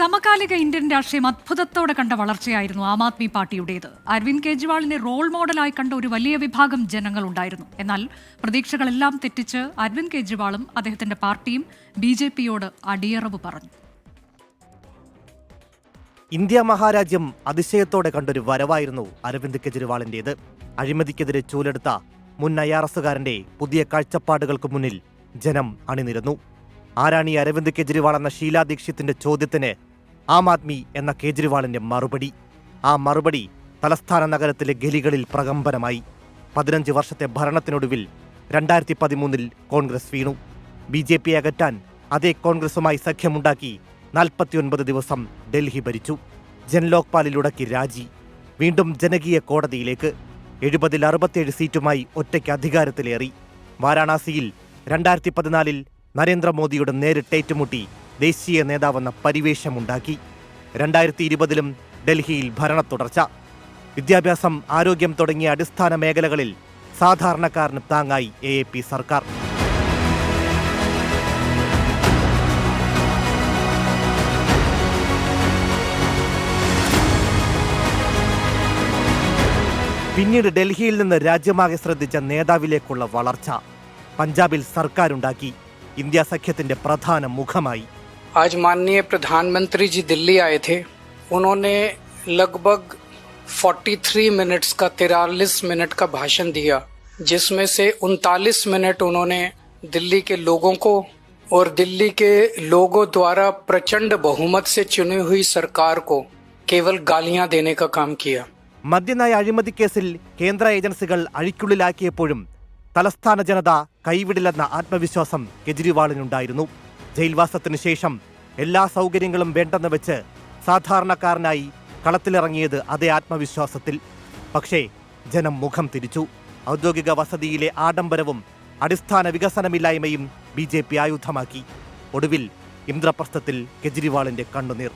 സമകാലിക ഇന്ത്യൻ രാഷ്ട്രീയം അത്ഭുതത്തോടെ കണ്ട വളർച്ചയായിരുന്നു ആം ആദ്മി പാർട്ടിയുടേത്. അരവിന്ദ് കെജ്രിവാളിനെ റോൾ മോഡലായി കണ്ട ഒരു വലിയ വിഭാഗം ജനങ്ങളുണ്ടായിരുന്നു. എന്നാൽ പ്രതീക്ഷകളെല്ലാം തെറ്റിച്ച് അരവിന്ദ് കെജ്രിവാളും അദ്ദേഹത്തിന്റെ പാർട്ടിയും BJPയോട് അടിയറവ് പറഞ്ഞു. ഇന്ത്യ മഹാരാജ്യം അതിശയത്തോടെ കണ്ടൊരു വരവായിരുന്നു അരവിന്ദ് കെജ്രിവാളിന്റേത്. അഴിമതിക്കെതിരെ ചൂലെടുത്ത മുൻ IRSകാരന്റെ പുതിയ കാഴ്ചപ്പാടുകൾക്ക് മുന്നിൽ ജനം അണിനിരന്നു. ആരാണീ അരവിന്ദ് കെജ്രിവാൾ എന്ന ഷീലാ ദീക്ഷിത്തിന്റെ ചോദ്യത്തിന് ആം ആദ്മി എന്ന കേജ്രിവാളിന്റെ മറുപടി. ആ മറുപടി തലസ്ഥാന നഗരത്തിലെ ഗലികളിൽ പ്രകമ്പനമായി. 15 വർഷത്തെ ഭരണത്തിനൊടുവിൽ 2013 കോൺഗ്രസ് വീണു. BJP അകറ്റാൻ അതേ കോൺഗ്രസുമായി സഖ്യമുണ്ടാക്കി 49 ദിവസം ഡൽഹി ഭരിച്ചു. ജൻലോക്പാലിലുടക്കി രാജി. വീണ്ടും ജനകീയ കോടതിയിലേക്ക്. 70-ൽ 67 സീറ്റുമായി ഒറ്റയ്ക്ക് അധികാരത്തിലേറി. വാരാണസിയിൽ 2014 നരേന്ദ്രമോദിയുടെ നേരിട്ടേറ്റുമുട്ടി ദേശീയ നേതാവെന്ന പരിവേഷമുണ്ടാക്കി. 2020-ലും ഡൽഹിയിൽ ഭരണത്തുടർച്ച. വിദ്യാഭ്യാസം, ആരോഗ്യം തുടങ്ങിയ അടിസ്ഥാന മേഖലകളിൽ സാധാരണക്കാരന് താങ്ങായി AAP സർക്കാർ. പിന്നീട് ഡൽഹിയിൽ നിന്ന് രാജ്യമാകെ ശ്രദ്ധിച്ച നേതാവിലേക്കുള്ള വളർച്ച. പഞ്ചാബിൽ സർക്കാരുണ്ടാക്കി. ഇന്ത്യ സഖ്യത്തിന്റെ പ്രധാന മുഖമായി. आज माननीय प्रधानमंत्री जी दिल्ली आए थे. उन्होंने लगभग 43 मिनट्स का 43 मिनट का भाषण दिया, जिसमें से 39 मिनट उन्होंने दिल्ली के लोगों को और दिल्ली के लोगों द्वारा प्रचंड बहुमत से चुनी हुई सरकार को केवल गालियां देने का काम किया. മദ്യനയ അഴിമതി കേസിൽ കേന്ദ്ര ഏജൻസികൾ അഴിക്കുള്ളിലാക്കിയപ്പോഴും തലസ്ഥാന ജനത കൈവിടില്ലെന്ന ആത്മവിശ്വാസം കെജ്രിവാളിനുണ്ടായിരുന്നു. ജയിൽവാസത്തിനു ശേഷം എല്ലാ സൗകര്യങ്ങളും വേണ്ടെന്ന് വെച്ച് സാധാരണക്കാരനായി കളത്തിലിറങ്ങിയത് അതേ ആത്മവിശ്വാസത്തിൽ. പക്ഷേ ജനം മുഖം തിരിച്ചു. ഔദ്യോഗിക വസതിയിലെ ആഡംബരവും അടിസ്ഥാന വികസനമില്ലായ്മയും BJP ആയുധമാക്കി. ഒടുവിൽ ഇന്ദ്രപ്രസ്ഥത്തിൽ കെജ്രിവാളിന്റെ കണ്ണുനീർ.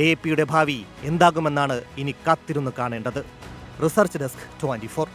AAPയുടെ ഭാവി എന്താകുമെന്നാണ് ഇനി കാത്തിരുന്ന് കാണേണ്ടത്. Research desk 24.